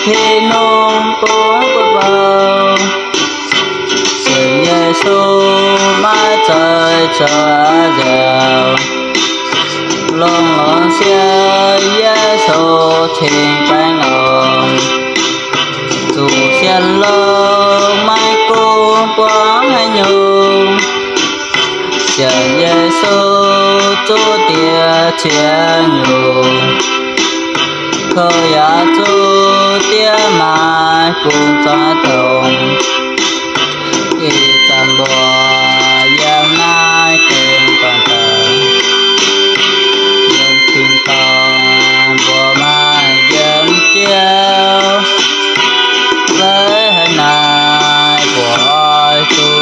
khi nôn tối bờ bờ sự Giêsu mãi trời chờ dèo luôn luôn xe Giêsu thiên bánh ồn dù xe lơ mai cô quán hay nhung chờ Giêsu chúa tia chia nhung khơi á chúa tia mai cùng cho đồng y tàn bò giang nai cùng toàn tờ dân tin toàn bò mai dân chiêu với hình này của tu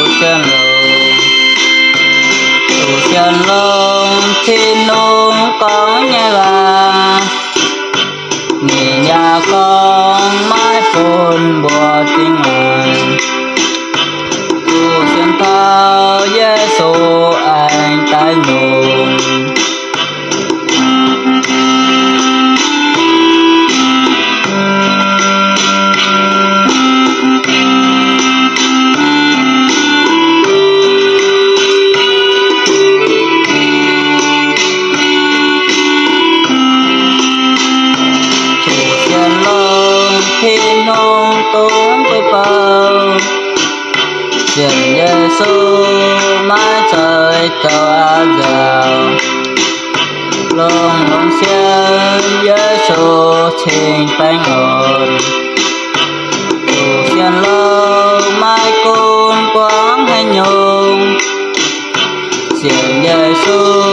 chân lông thì nung có nhai vàng nhìn nhà con mãi phun bùa tiếng ngàn tu chân thao Giêsu anh tay nung khi nông tốn với bao chuyện Giêsu mãi trời cho giàu luôn luôn xem Giêsu thiên bánh ồn dù xem lâu mãi côn quán hay nhung chuyện Giêsu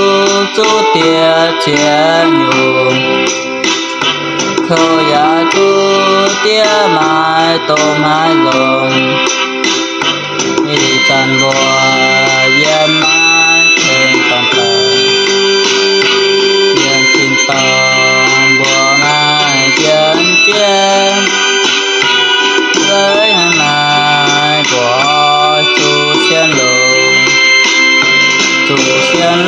chúa tia chia nhung khơi á chúa tia mai tô mai lòng đi tràn bò dân mai thêm toàn tờ dân tin toàn bò mai dân trên với hàng mai bỏ chú sen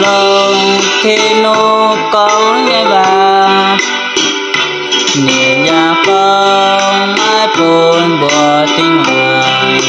lông thì nô con nhai vàng nhìn nhà con mãi buồn bùa tiếng ngoài